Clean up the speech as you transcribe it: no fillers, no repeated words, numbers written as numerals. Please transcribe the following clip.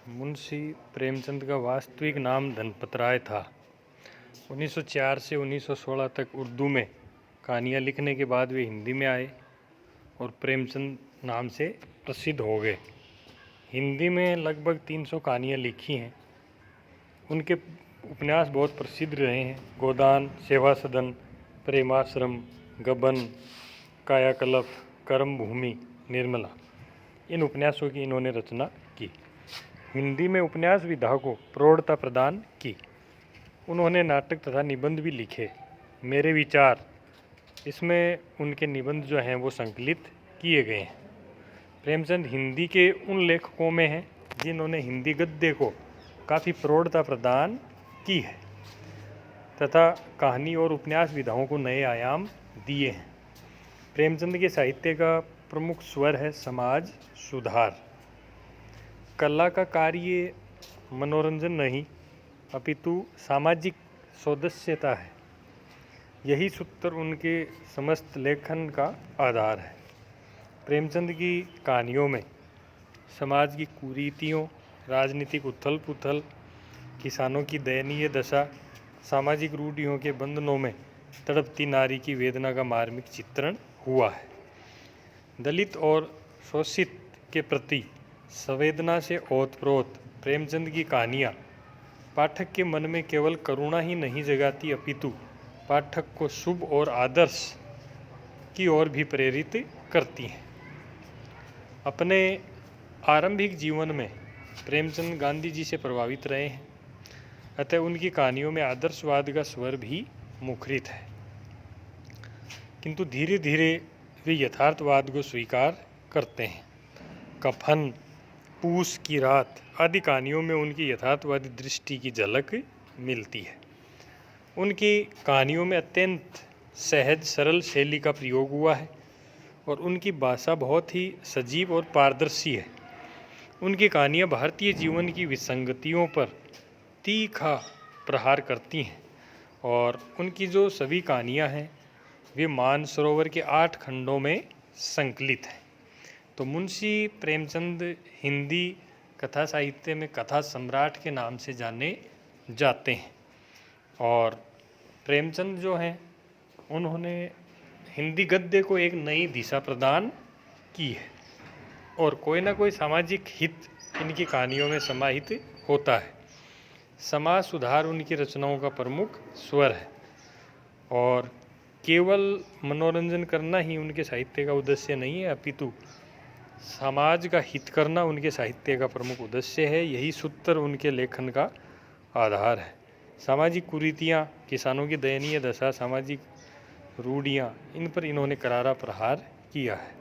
मुंशी प्रेमचंद का वास्तविक नाम धनपत राय था। 1904 से 1916 तक उर्दू में कहानियाँ लिखने के बाद वे हिंदी में आए और प्रेमचंद नाम से प्रसिद्ध हो गए। हिंदी में लगभग 300 कहानियाँ लिखी हैं। उनके उपन्यास बहुत प्रसिद्ध रहे हैं। गोदान, सेवा सदन, प्रेमाश्रम, गबन, कायाकल्प, कर्म भूमि, निर्मला, इन उपन्यासों की इन्होंने रचना की। हिंदी में उपन्यास विधा को प्रौढ़ता प्रदान की। उन्होंने नाटक तथा निबंध भी लिखे। मेरे विचार, इसमें उनके निबंध जो हैं वो संकलित किए गए हैं। प्रेमचंद हिंदी के उन लेखकों में हैं जिन्होंने हिंदी गद्य को काफ़ी प्रौढ़ता प्रदान की है तथा कहानी और उपन्यास विधाओं को नए आयाम दिए हैं। प्रेमचंद के साहित्य का प्रमुख स्वर है समाज सुधार। कला का कार्य मनोरंजन नहीं अपितु सामाजिक सौदस्यता है। यही सूत्र उनके समस्त लेखन का आधार है। प्रेमचंद की कहानियों में समाज की कुरीतियों, राजनीतिक उथल पुथल, किसानों की दयनीय दशा, सामाजिक रूढ़ियों के बंधनों में तड़पती नारी की वेदना का मार्मिक चित्रण हुआ है। दलित और शोषित के प्रति संवेदना से ओतप्रोत प्रेमचंद की कहानियाँ पाठक के मन में केवल करुणा ही नहीं जगाती अपितु पाठक को शुभ और आदर्श की ओर भी प्रेरित करती हैं। अपने आरंभिक जीवन में प्रेमचंद गांधी जी से प्रभावित रहे हैं, अतः उनकी कहानियों में आदर्शवाद का स्वर भी मुखरित है। किंतु धीरे धीरे वे यथार्थवाद को स्वीकार करते हैं। कफन, पूस की रात आदि कहानियों में उनकी यथार्थवादी दृष्टि की झलक मिलती है। उनकी कहानियों में अत्यंत सहज सरल शैली का प्रयोग हुआ है और उनकी भाषा बहुत ही सजीव और पारदर्शी है। उनकी कहानियाँ भारतीय जीवन की विसंगतियों पर तीखा प्रहार करती हैं और उनकी जो सभी कहानियाँ हैं वे मानसरोवर के 8 खंडों में संकलित हैं। तो मुंशी प्रेमचंद हिंदी कथा साहित्य में कथा सम्राट के नाम से जाने जाते हैं और प्रेमचंद जो हैं उन्होंने हिंदी गद्य को एक नई दिशा प्रदान की है और कोई ना कोई सामाजिक हित इनकी कहानियों में समाहित होता है। समाज सुधार उनकी रचनाओं का प्रमुख स्वर है और केवल मनोरंजन करना ही उनके साहित्य का उद्देश्य नहीं है अपितु समाज का हित करना उनके साहित्य का प्रमुख उद्देश्य है। यही सूत्र उनके लेखन का आधार है। सामाजिक कुरीतियाँ, किसानों की दयनीय दशा, सामाजिक रूढ़ियाँ, इन पर इन्होंने करारा प्रहार किया है।